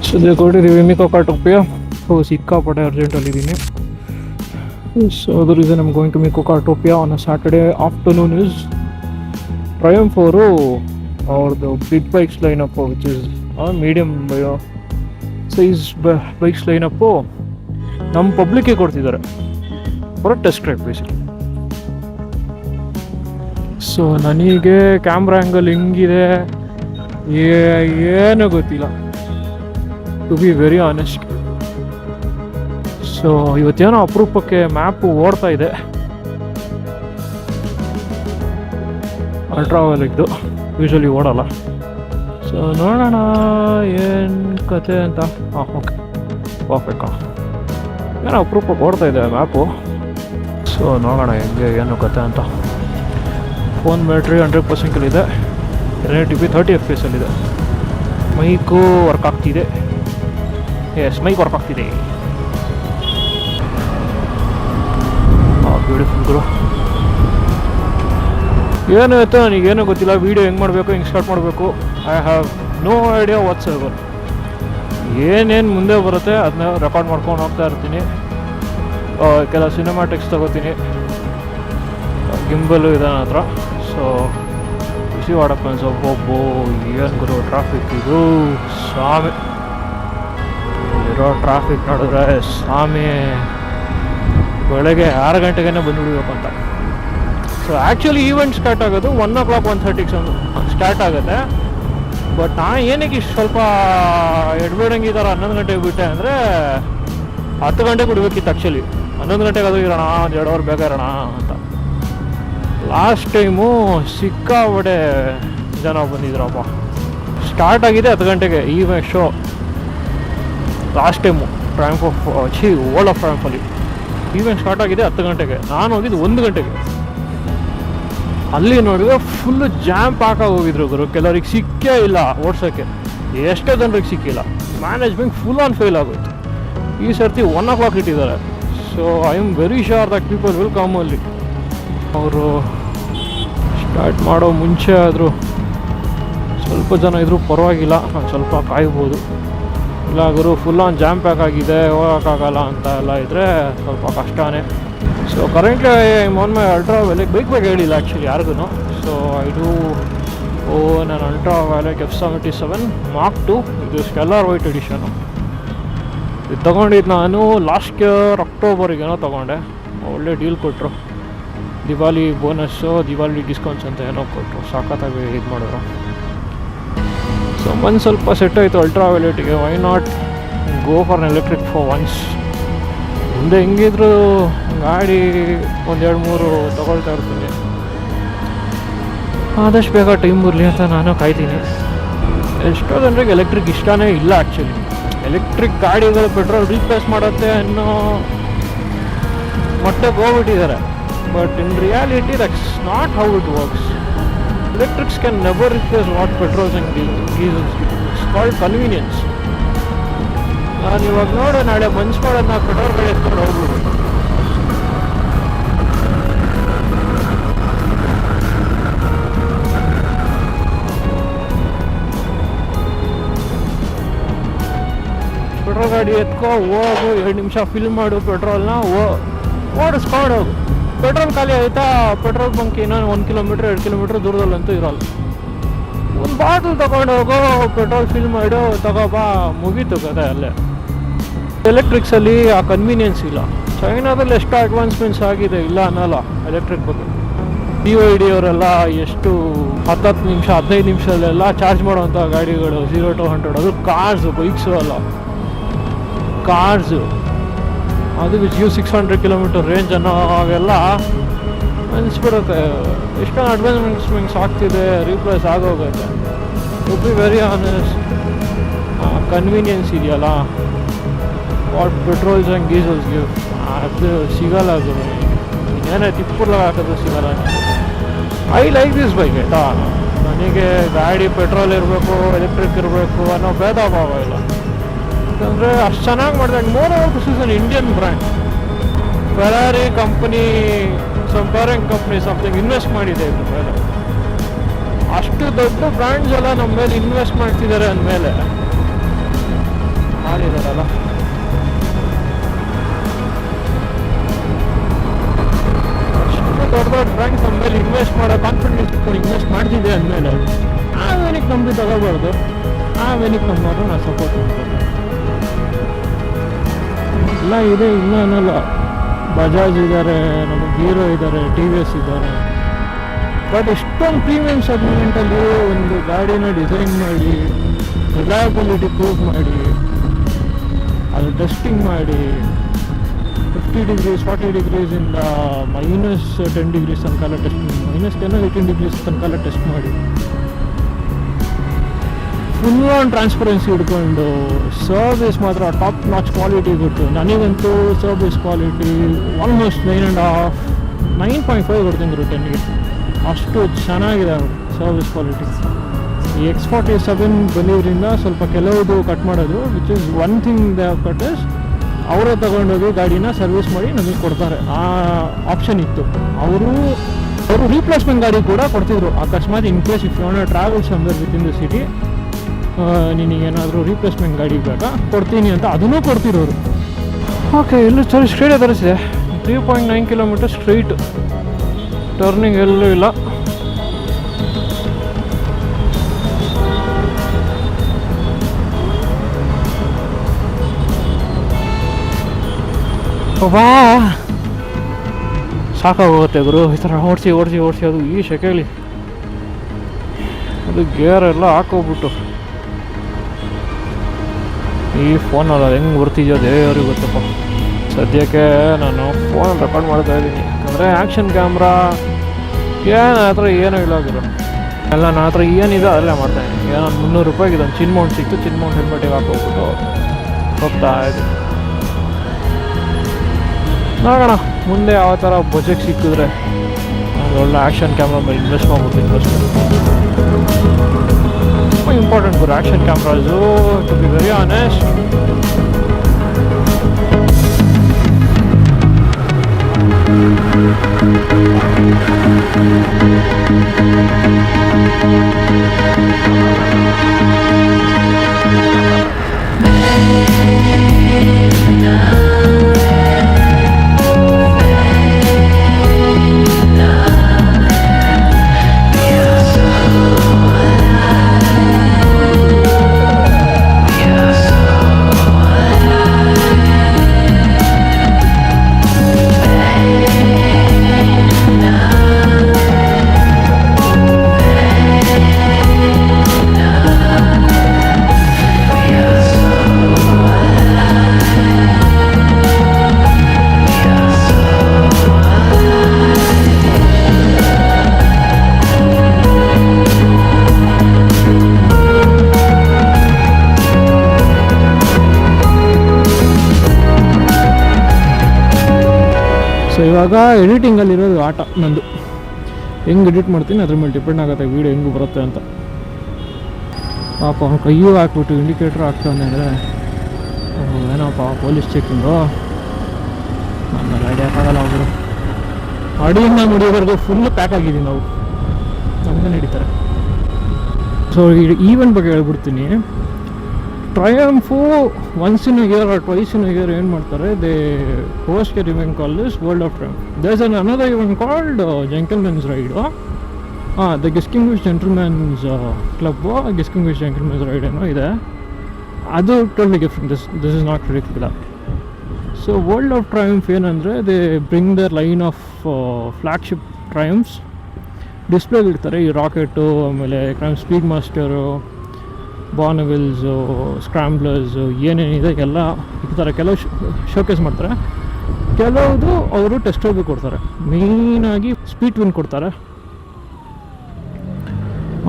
ಸದ್ಯ ಕೊಟ್ಟಿದ್ದೀವಿ ಮಿಕೋ ಕಾರ್ಟೋಪಿಯಾ. ಸೊ ಸಿಕ್ಕಾಪಟ್ಟೆ ಅರ್ಜೆಂಟಲ್ಲಿದ್ದೀನಿ. So the reason I'm going to Miko Cartopia on a Saturday afternoon is Triumph 4 or the big bikes lineup, which is a medium size bikes lineup ನಮ್ಮ ಪಬ್ಲಿಕ್ಗೆ ಕೊಡ್ತಿದ್ದಾರೆ for test drive basically. So ನನಗೆ camera angle ಹೆಂಗಿದೆ ಏನೂ ಗೊತ್ತಿಲ್ಲ, to be very honest. So ಇವತ್ತೇನೋ ಅಪರೂಪಕ್ಕೆ map ಓಡ್ತಾ ಇದೆ, ಅಲ್ಟ್ರಾವೈಲೆಟ್ದು, ಯೂಶ್ವಲಿ ಓಡಲ್ಲ. ಸೊ ನೋಡೋಣ ಏನು ಕತೆ ಅಂತ. ಹಾಂ ಓಕೆ ಪರ್ಫೆಕ್ಟಾ, ಏನೋ ಅಪರೂಪಕ್ಕೆ ಓಡ್ತಾ ಇದೆ ಮ್ಯಾಪು. ಸೊ ನೋಡೋಣ ಹೆಂಗೆ ಏನು ಕತೆ ಅಂತ. ಫೋನ್ ಬ್ಯಾಟ್ರಿ 100% ಇದೆ, 1080p 30 FPS ಇದೆ. ಮೈಕು ವರ್ಕ್ ಆಗ್ತಿದೆ, ಎಸ್ ಮೈಕ್ ವರ್ಕ್ ಆಗ್ತಿದೆ. ಬ್ಯೂಟಿಫುಲ್ ಗುರು. ಏನು ಆಯಿತು ನನಗೇನೂ ಗೊತ್ತಿಲ್ಲ, ವೀಡಿಯೋ ಹೆಂಗೆ ಮಾಡಬೇಕು, ಹೆಂಗೆ ಸ್ಟಾರ್ಟ್ ಮಾಡಬೇಕು. I have no idea whatsoever. ಏನೇನು ಮುಂದೆ ಬರುತ್ತೆ ಅದನ್ನ ರೆಕಾರ್ಡ್ ಮಾಡ್ಕೊಂಡು ಹೋಗ್ತಾ ಇರ್ತೀನಿ. ಕೆಲವು ಸಿನಿಮಾಟಿಕ್ಸ್ ತೊಗೋತೀನಿ, ಗಿಂಬಲು ಇದೆ ನನ್ನ ಹತ್ರ. ಸೊ ಬಿಸಿ ವಾಡಪ್ಪನ್ಸ್ ಒಬ್ಬೊಬ್ಬು ಏನು ಗುರು ಟ್ರಾಫಿಕ್ ಇದು ಸ್ವಾಮಿ. ಇರೋ ಟ್ರಾಫಿಕ್ ನೋಡಿದ್ರೆ ಸ್ವಾಮಿ ಬೆಳಗ್ಗೆ 6 ಗಂಟೆಗೇ ಬಂದುಬಿಡ್ಬೇಕು ಅಂತ. ಸೊ ಆ್ಯಕ್ಚುಲಿ ಈವೆಂಟ್ ಸ್ಟಾರ್ಟ್ ಆಗೋದು 1 o'clock 1:30 ಸ್ಟಾರ್ಟ್ ಆಗುತ್ತೆ. ಬಟ್ ನಾನು ಏನಕ್ಕೆ ಇಷ್ಟು ಸ್ವಲ್ಪ ಎಡ್ಬೇಡಂಗೆ ಈ ಥರ 11 ಗಂಟೆಗೆ ಬಿಟ್ಟೆ ಅಂದರೆ 10 ಗಂಟೆಗೆ ಬಿಡಬೇಕಿತ್ತು ಆ್ಯಕ್ಚುಲಿ. 11 ಗಂಟೆಗೆ ಅದು ಇರೋಣ, 1 2 ಅವರ್ ಬೇಗ ಇರೋಣ ಅಂತ. ಲಾಸ್ಟ್ ಟೈಮು ಸಿಕ್ಕಾಪಟ್ಟೆ ಜನ ಬಂದಿದ್ರಪ್ಪ. ಸ್ಟಾರ್ಟ್ ಆಗಿದೆ 10 ಗಂಟೆಗೆ event show last time Triumph of world of ಟ್ರಯಾಂಫಲ್ಲಿ. ಈವೆಂಟ್ ಸ್ಟಾರ್ಟ್ ಆಗಿದೆ 10 ಗಂಟೆಗೆ, ನಾನು ಹೋಗಿದ್ದು 1 ಗಂಟೆಗೆ. ಅಲ್ಲಿ ನೋಡಿದ್ರೆ ಫುಲ್ಲು ಜಾಮ್ ಪ್ಯಾಕ್ ಆಗಿ ಹೋಗಿದ್ರು ಗುರು. ಕೆಲವ್ರಿಗೆ ಸಿಕ್ಕೇ ಇಲ್ಲ ಓಡ್ಸೋಕ್ಕೆ, ಎಷ್ಟೇ ಜನರಿಗೆ ಸಿಕ್ಕಿಲ್ಲ. ಮ್ಯಾನೇಜ್ಮೆಂಟ್ ಫುಲ್ ಆನ್ ಫೇಲ್ ಆಗೋಯ್ತು. ಈ ಸರ್ತಿ 1 o'clock ಇಟ್ಟಿದ್ದಾರೆ. So I am very sure that people will come ಅಲ್ಲಿ. ಅವರು ಸ್ಟಾರ್ಟ್ ಮಾಡೋ ಮುಂಚೆ ಆದರೂ ಸ್ವಲ್ಪ ಜನ ಇದ್ರೂ ಪರವಾಗಿಲ್ಲ, ಸ್ವಲ್ಪ ಕಾಯ್ಬೋದು. ಇಲ್ಲ ಗುರು ಫುಲ್ ಆನ್ ಜಾಮ್ ಪ್ಯಾಕ್ ಆಗಿದೆ, ಹೋಗೋಕ್ಕಾಗಲ್ಲ ಅಂತ ಎಲ್ಲ ಇದ್ದರೆ ಸ್ವಲ್ಪ ಕಷ್ಟನೇ. So currently on my ultra wallet bike ಹೇಳಿಲ್ಲ ಆ್ಯಕ್ಚುಲಿ ಯಾರಿಗೂ. ಸೊ ನಾನು ultra wallet F77 Mark II, ಇದು ಸ್ಟೆಲ್ಲರ್ ವೈಟ್ ಎಡಿಷನು. ಇದು ತೊಗೊಂಡಿದ್ದು ನಾನು ಲಾಸ್ಟ್ ಇಯರ್ ಅಕ್ಟೋಬರಿಗೇನೋ ತೊಗೊಂಡೆ. ಒಳ್ಳೆ ಡೀಲ್ ಕೊಟ್ಟರು, ದಿವಾಲಿ ಬೋನಸ್ಸು, ದಿವಾಲಿ ಡಿಸ್ಕೌಂಟ್ಸ್ ಅಂತ ಏನೋ ಕೊಟ್ಟರು, ಸಖತ್ತಾಗಿ ಇದು ಮಾಡಿದ್ರು. ಸೊ ಒಂದು ಸ್ವಲ್ಪ ಸೆಟ್ ಆಯಿತು ಅಲ್ಟ್ರಾ ವ್ಯಾಲೆಟ್ಗೆ. Why not go for electric for ones. ಮುಂದೆ ಹೆಂಗಿದ್ರು ಗಾಡಿ 1-2-3 ತೊಗೊಳ್ತಾ ಇರ್ತೀನಿ, ಆದಷ್ಟು ಬೇಗ ಟೈಮ್ ಬರಲಿ ಅಂತ ನಾನು ಕಾಯ್ತೀನಿ. ಎಷ್ಟೋ ಜನರಿಗೆ ಎಲೆಕ್ಟ್ರಿಕ್ ಇಷ್ಟನೇ ಇಲ್ಲ ಆ್ಯಕ್ಚುಲಿ. ಎಲೆಕ್ಟ್ರಿಕ್ ಗಾಡಿಗಳು ಪೆಟ್ರೋಲ್ ರೀಪ್ಲೇಸ್ ಮಾಡುತ್ತೆ ಅನ್ನೋ ಮಟ್ಟಕ್ಕೆ ಹೋಗ್ಬಿಟ್ಟಿದ್ದಾರೆ. But in reality that's not how it works. Electrics can never replace what petrols and diesels do. It's called convenience. ನಾನು ಇವಾಗ ನೋಡು ನಾಳೆ ಮನ್ಸು ಮಾಡೋದು ನಾವು ಪೆಟ್ರೋಲ್ ಗಾಡಿ ಎತ್ಕೊಂಡು ಹೋಗ್ಬೋದು. ಪೆಟ್ರೋಲ್ ಗಾಡಿ ಎತ್ಕೊ ಹೋಗು, 2 ನಿಮಿಷ ಫಿಲ್ ಮಾಡು ಪೆಟ್ರೋಲ್ನ, ಓಡಿಸ್ಕೊಂಡು ಹೋಗು. ಪೆಟ್ರೋಲ್ ಖಾಲಿ ಆಯಿತಾ, ಪೆಟ್ರೋಲ್ ಬಂಕ್ ಇನ್ನೊಂದು 1 ಕಿಲೋಮೀಟ್ರ್ 2 ಕಿಲೋಮೀಟ್ರ್ ದೂರದಲ್ಲಂತೂ ಇರೋಲ್ಲ. ಒಂದು ಬಾಟಲ್ ತೊಗೊಂಡು ಹೋಗೋ, ಪೆಟ್ರೋಲ್ ಫಿಲ್ ಮಾಡು, ತಗೋಬಾ, ಮುಗೀತು ಕತೆ ಅಲ್ಲೇ. ಎಲೆಕ್ಟ್ರಿಕ್ಸಲ್ಲಿ ಆ ಕನ್ವೀನಿಯನ್ಸ್ ಇಲ್ಲ. ಚೈನಾದಲ್ಲಿ ಎಷ್ಟು ಅಡ್ವಾನ್ಸ್ಮೆಂಟ್ಸ್ ಆಗಿದೆ, ಇಲ್ಲ ಅನ್ನಲ್ಲ ಎಲೆಕ್ಟ್ರಿಕ್ ಬಗ್ಗೆ. BYD ಅವರೆಲ್ಲ ಎಷ್ಟು 10 ನಿಮಿಷ 15 ನಿಮಿಷದಲ್ಲೆಲ್ಲ ಚಾರ್ಜ್ ಮಾಡೋವಂಥ ಗಾಡಿಗಳು 0 to 100. ಅದು ಕಾರ್ಸು, ಬೈಕ್ಸು ಅಲ್ಲ, ಕಾರ್ಸು. ಅದು ವಿಚ್ ಯು 600 ಕಿಲೋಮೀಟರ್ ರೇಂಜ್ ಅನ್ನೋ ಹಾಗೆಲ್ಲ ಅನಿಸ್ಬಿಡುತ್ತೆ. ಎಷ್ಟೊಂದು ಅಡ್ವಾನ್ಸ್ಮೆಂಟ್ಸ್ ಆಗ್ತಿದೆ, ರೀಪ್ಲೇಸ್ ಆಗೋಗುತ್ತೆ. To be very honest, convenience ಇದೆಯಲ್ಲ, what petrols and diesels give, ಅದು ಸಿಗಲ್ಲ. ಅದು ಏನೇ ತಿಪ್ಪುರ್ಲಾಗ ಹಾಕೋದು ಸಿಗಲ್ಲ. ಐ ಲೈಕ್ ದಿಸ್ ಬೈಕ್ ಆಯಿತಾ. ನನಗೆ ಗಾಡಿ ಪೆಟ್ರೋಲ್ ಇರಬೇಕು, ಎಲೆಕ್ಟ್ರಿಕ್ ಇರಬೇಕು ಅನ್ನೋ ಭೇದ ಭಾವ ಇಲ್ಲ. ಯಾಕಂದರೆ ಅಷ್ಟು ಚೆನ್ನಾಗಿ ಮಾಡಿದೆ. More over this is an Indian brand. Ferrari company, foreign company something invest ಮಾಡಿದೆ ಇದ್ರ ಮೇಲೆ. ಅಷ್ಟು ದೊಡ್ಡ ಬ್ರ್ಯಾಂಡ್ಸ್ ಎಲ್ಲ ನಮ್ಮ ಮೇಲೆ ಇನ್ವೆಸ್ಟ್ ಮಾಡ್ತಿದ್ದಾರೆ ಅಂದಮೇಲೆ ಖಾಲಿ ಇರೋದಲ್ಲ. ದೊಡ್ಡ ದೊಡ್ಡ ಬ್ಯಾಂಕ್ ನಮ್ಮ ಮೇಲೆ ಇನ್ವೆಸ್ಟ್ ಮಾಡೋ ಕಾನ್ಫಿಡೆನ್ಸ್ ಇಟ್ಕೊಂಡು ಇನ್ವೆಸ್ಟ್ ಮಾಡ್ತಿದ್ದೆ ಅಂದಮೇಲೆ ಆವೇನಿಗೆ ನಂಬಿ ತಗೋಬಾರ್ದು. ಆವೇನಿಗೆ ನಂಬೋರು ನಾನು ಸಪೋರ್ಟ್ ಮಾಡ್ಬೋದು. ಎಲ್ಲ ಇದೆ, ಇಲ್ಲ ಅನ್ನಲ್ಲ. ಬಜಾಜ್ ಇದ್ದಾರೆ, ನಮಗೆ ಹೀರೋ ಇದ್ದಾರೆ, ಟಿ ವಿ ಎಸ್ ಇದ್ದಾರೆ. ಬಟ್ ಇಷ್ಟೊಂದು ಪ್ರೀಮಿಯಂ ಸೆಗ್ಮೆಂಟಲ್ಲಿ ಒಂದು ಗಾಡಿನ ಡಿಸೈನ್ ಮಾಡಿ, ರಿಲಯಬಿಲಿಟಿ ಪ್ರೂವ್ ಮಾಡಿ, ಅದು ಟೆಸ್ಟಿಂಗ್ ಮಾಡಿ, 50 degrees 40 degrees ಇಂದ -10 degrees ತನಕ ಟೆಸ್ಟ್ ಮಾಡಿ, -10 18 degrees ತನಕ ಟೆಸ್ಟ್ ಮಾಡಿ, ಫುಲ್ ಆನ್ ಟ್ರಾನ್ಸ್ಪರೆನ್ಸಿ ಹಿಡ್ಕೊಂಡು ಸರ್ವಿಸ್ ಮಾತ್ರ ಟಾಪ್ ನಾಚ್ ಕ್ವಾಲಿಟಿ ಕೊಟ್ಟು, ನನಗಂತೂ ಸರ್ವಿಸ್ ಕ್ವಾಲಿಟಿ ಆಲ್ಮೋಸ್ಟ್ 9.5 ಕೊಡ್ತೀನಿ 10ಗೆ. ಅಷ್ಟು ಚೆನ್ನಾಗಿದೆ ಸರ್ವಿಸ್ ಕ್ವಾಲಿಟಿ. ಈ X47 ಬಂದಿದ್ದರಿಂದ ಸ್ವಲ್ಪ ಕೆಲವುದು ಕಟ್ ಮಾಡೋದು, which is one thing they have cut is ಅವರೇ ತಗೊಂಡೋಗಿ ಗಾಡಿನ ಸರ್ವಿಸ್ ಮಾಡಿ ನಮಗೆ ಕೊಡ್ತಾರೆ. ಆ ಆಪ್ಷನ್ ಇತ್ತು. ಅವರು ರೀಪ್ಲೇಸ್ಮೆಂಟ್ ಗಾಡಿ ಕೂಡ ಕೊಡ್ತಿದ್ರು. ಅಕಸ್ಮಾತ್ in case if you want travel somewhere within the city, ನಿನಗೇನಾದರೂ ರೀಪ್ಲೇಸ್ಮೆಂಟ್ ಗಾಡಿ ಬೇಕಾ ಕೊಡ್ತೀನಿ ಅಂತ ಅದನ್ನೂ ಕೊಡ್ತಿರೋರು. ಓಕೆ, ಇಲ್ಲೂ ಸರಿ ಸ್ಟ್ರೈಟೇ ತರಿಸಿದೆ. 3.9 ಕಿಲೋಮೀಟರ್ ಸ್ಟ್ರೈಟ್, ಟರ್ನಿಂಗ್ ಎಲ್ಲೂ ಇಲ್ಲ. ವಾ, ಸಾಕಾಗೋಗುತ್ತೆ ಗುರು ಈ ಥರ ಓಡಿಸಿ ಅದು ಈ ಶೆಕೆಲಿ. ಅದು ಗೇರ್ ಎಲ್ಲ ಹಾಕೋಗ್ಬಿಟ್ಟು ಈ ಫೋನಲ್ಲಿ ಅದು ಹೆಂಗೆ ಬರ್ತಿದ್ಯೋ ದೇವ್ರಿಗೆ ಗೊತ್ತಪ್ಪ. ಸದ್ಯಕ್ಕೆ ನಾನು ಫೋನಲ್ಲಿ ರೆಕಾರ್ಡ್ ಮಾಡ್ತಾ ಇದ್ದೀನಿ, ಯಾಕಂದರೆ ಆ್ಯಕ್ಷನ್ ಕ್ಯಾಮ್ರಾ ಏನು ಆ ಥರ ಏನೂ ಇಲ್ಲ ಗುರು. ಎಲ್ಲ ನನ್ನ ಹತ್ರ ಏನಿದೆ ಅದರಲ್ಲೇ ಮಾಡ್ತಾಯಿದ್ದೀನಿ. ಏನೋ 300 ರೂಪಾಯಿಗೆ ಇದೊಂದು ಚಿನ್ ಮೌಂಟ್ ಸಿಕ್ತು, ಚಿನ್ ಮೌಂಟ್ ಹೆಲ್ಮೆಟಿಗೆ ಹಾಕೋಗ್ಬಿಟ್ಟು ಹೋಗ್ತಾ ಇದ್ದೀನಿ. ನೋಡೋಣ ಮುಂದೆ ಯಾವ ಥರ ಬಜೆಟ್ ಸಿಕ್ಕಿದ್ರೆ ಒಳ್ಳೆ ಆ್ಯಕ್ಷನ್ ಕ್ಯಾಮ್ರಾ ಮೇಲೆ ಇನ್ವೆಸ್ಟ್ ಮಾಡ್ಬಿಟ್ಟು ತುಂಬ ಇಂಪಾರ್ಟೆಂಟ್ ಗುರು action cameras, to be very honest. So ಇವಾಗ ಎಡಿಟಿಂಗಲ್ಲಿರೋದು ಆಟ ನಂದು. ಹೆಂಗೆ ಎಡಿಟ್ ಮಾಡ್ತೀನಿ ಅದ್ರ ಮೇಲೆ ಡಿಪೆಂಡ್ ಆಗುತ್ತೆ ವೀಡಿಯೋ ಹೆಂಗೆ ಬರುತ್ತೆ ಅಂತ. ಪಾಪ ಅವ್ನು ಕೈಯೂ ಹಾಕ್ಬಿಟ್ಟು ಇಂಡಿಕೇಟ್ರ್ ಹಾಕ್ತಾನೆ ಅಂದರೆ ಏನಪ್ಪ ಪೊಲೀಸ್ ಚೆಕಿಂಗು. ಆಮೇಲೆ ಹಿಡಿಯೋಕ್ಕಾಗಲ್ಲ ಅವರು. ಅಡಿಯಿಂದ ಮುಡಿಯೋವರೆಗೂ ಫುಲ್ಲು ಪ್ಯಾಕ್ ಆಗಿದ್ದೀವಿ ನಾವು, ನಮಗೆ ನಡೀತಾರೆ. ಸೊ ಈವೆಂಟ್ ಬಗ್ಗೆ ಹೇಳ್ಬಿಡ್ತೀನಿ. Triumph once in year or twice in year ಏನು ಮಾಡ್ತಾರೆ, they host a event called this world of Triumph. There is another event called gentlemen's ride. The distinguished gentlemen's club, distinguished gentlemen's ride ಏನೋ ಇದೆ. ಅದು totally different. This is not related. So world of Triumph ಏನಂದರೆ, they bring their line of flagship Triumphs ಡಿಸ್ಪ್ಲೇಲಿ ಇರ್ತಾರೆ. ಈ rocket, ಆಮೇಲೆ speed master, ಬಾರ್ನವಿಲ್ಸು, ಸ್ಕ್ರಾಂಬ್ಲರ್ಸು, ಏನೇನಿದೆ ಎಲ್ಲ ಇರ್ತಾರೆ. ಕೆಲವು ಶೋಕೇಸ್ ಮಾಡ್ತಾರೆ, ಕೆಲವುದು ಅವರು ಟೆಸ್ಟ್ ಡ್ರೈವ್ ಕೊಡ್ತಾರೆ. ಮೇಯ್ನಾಗಿ ಸ್ಪೀಡ್ ಟ್ವಿನ್ ಕೊಡ್ತಾರೆ.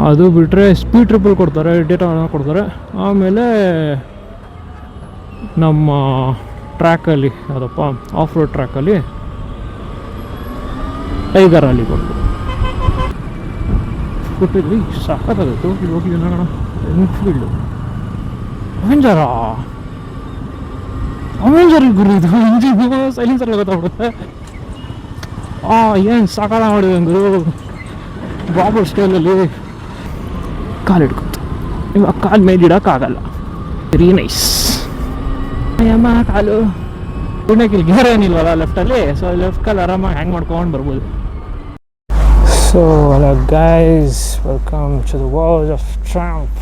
ಅದು ಬಿಟ್ಟರೆ ಸ್ಪೀಡ್ ಟ್ರಿಪಲ್ ಕೊಡ್ತಾರೆ, ಡೇಟಾ ಕೊಡ್ತಾರೆ. ಆಮೇಲೆ ನಮ್ಮ ಟ್ರ್ಯಾಕಲ್ಲಿ ಯಾವುದಪ್ಪ ಆಫ್ ರೋಡ್ ಟ್ರ್ಯಾಕಲ್ಲಿ ಟೈಗರ್ ಅಲ್ಲಿ ಕೊಟ್ಟಿದ್ವಿ. ಸಾಕಾಗತ್ತು ಹೋಗಿ ನೋಡೋಣ. ಎನ್ಫೀಲ್ಡು ಅವೆಂಜರ್ ಗುರು, ಇದು ಇಂಜಿನ್ ಸೈಲೆನ್ಸರ್ ಗೊತ್ತಾಗ್ಬಿಡುತ್ತೆ. ಏನು ಸಾಕಾಲ ಮಾಡಿದೆ ಗುರು. ಬಾಬರ್ ಸ್ಟೈಲಲ್ಲಿ ಕಾಲು ಹಿಡ್ಕೊತು. ಇವಾಗ ಕಾಲು ಮೇಲೆ ಇಡೋಕ್ಕಾಗಲ್ಲ. Very nice. ಅಯ್ಯಮ್ಮ ಕಾಲು ಪುಣ್ಯಕ್ಕೆ ಇಲ್ಲಿ ಗೇರ್ ಏನಿಲ್ವಲ್ಲ ಲೆಫ್ಟಲ್ಲಿ, ಸೊ ಲೆಫ್ಟ್ ಕಾಲು ಆರಾಮಾಗಿ ಹ್ಯಾಂಗ್ ಮಾಡ್ಕೊಂಡು ಬರ್ಬೋದು. So hello guys, welcome to the world of Trump.